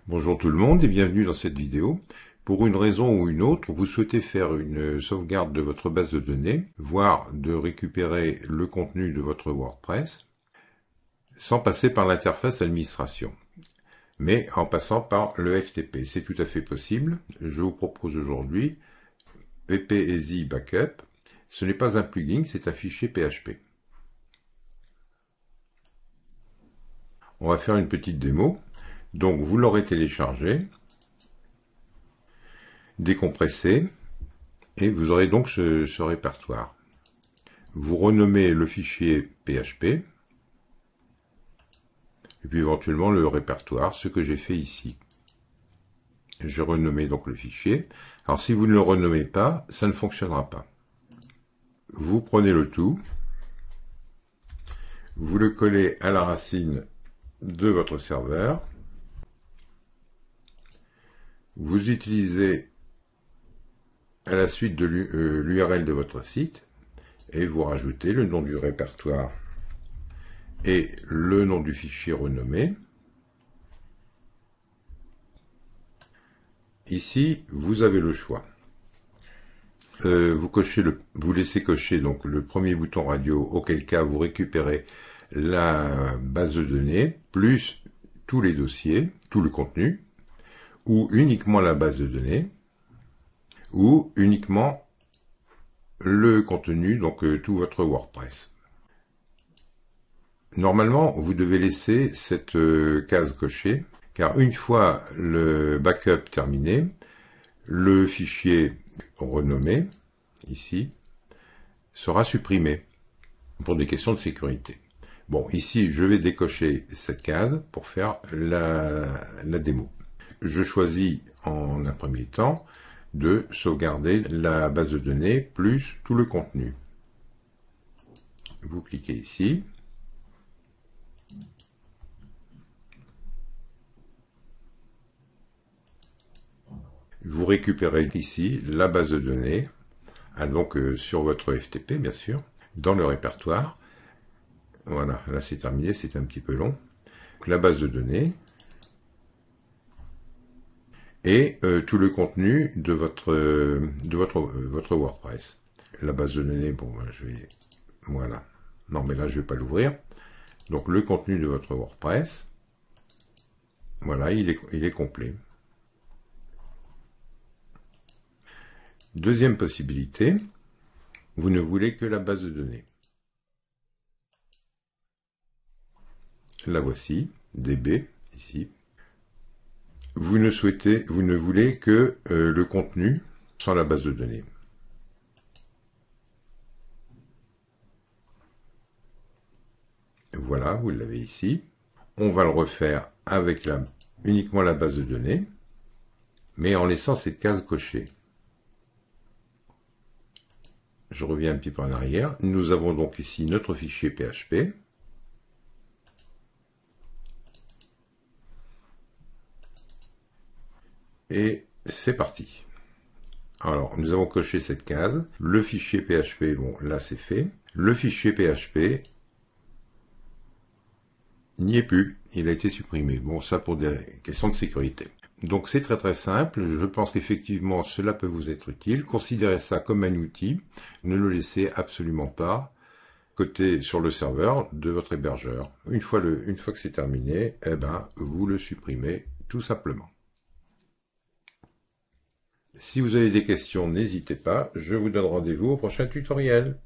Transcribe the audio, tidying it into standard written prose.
Bonjour tout le monde et bienvenue dans cette vidéo. Pour une raison ou une autre, vous souhaitez faire une sauvegarde de votre base de données, voire de récupérer le contenu de votre WordPress, sans passer par l'interface administration, mais en passant par le FTP. C'est tout à fait possible. Je vous propose aujourd'hui PPEasy Backup. Ce n'est pas un plugin, c'est un fichier PHP. On va faire une petite démo. Donc vous l'aurez téléchargé, décompressé, et vous aurez donc ce répertoire. Vous renommez le fichier PHP, et puis éventuellement le répertoire, ce que j'ai fait ici. J'ai renommé donc le fichier. Alors si vous ne le renommez pas, ça ne fonctionnera pas. Vous prenez le tout, vous le collez à la racine de votre serveur, vous utilisez à la suite de l'URL de votre site, et vous rajoutez le nom du répertoire et le nom du fichier renommé. Ici, vous avez le choix. Vous laissez cocher donc le premier bouton radio, auquel cas vous récupérez la base de données, plus tous les dossiers, tout le contenu, ou uniquement la base de données, ou uniquement le contenu, donc tout votre WordPress. Normalement, vous devez laisser cette case cochée, car une fois le backup terminé, le fichier renommé, ici, sera supprimé pour des questions de sécurité. Bon, ici, je vais décocher cette case pour faire la démo. Je choisis en un premier temps de sauvegarder la base de données plus tout le contenu. Vous cliquez ici. Vous récupérez ici la base de données, donc sur votre FTP bien sûr, dans le répertoire. Voilà, là c'est terminé, c'est un petit peu long. Donc, la base de données et tout le contenu de votre WordPress. La base de données, bon, je vais, voilà. Non, mais là je vais pas l'ouvrir. Donc le contenu de votre WordPress, voilà, il est complet. Deuxième possibilité, vous ne voulez que la base de données. La voici, DB, ici. Vous ne voulez que le contenu sans la base de données. Voilà, vous l'avez ici. On va le refaire avec uniquement la base de données, mais en laissant cette case cochée. Je reviens un petit peu en arrière. Nous avons donc ici notre fichier PHP. Et c'est parti. Alors, nous avons coché cette case. Le fichier PHP, bon, là c'est fait. Le fichier PHP n'y est plus. Il a été supprimé. Bon, ça pour des questions de sécurité. Donc c'est très très simple. Je pense qu'effectivement cela peut vous être utile. Considérez ça comme un outil. Ne le laissez absolument pas sur le serveur de votre hébergeur. Une fois que c'est terminé, eh ben, vous le supprimez tout simplement. Si vous avez des questions, n'hésitez pas. Je vous donne rendez-vous au prochain tutoriel.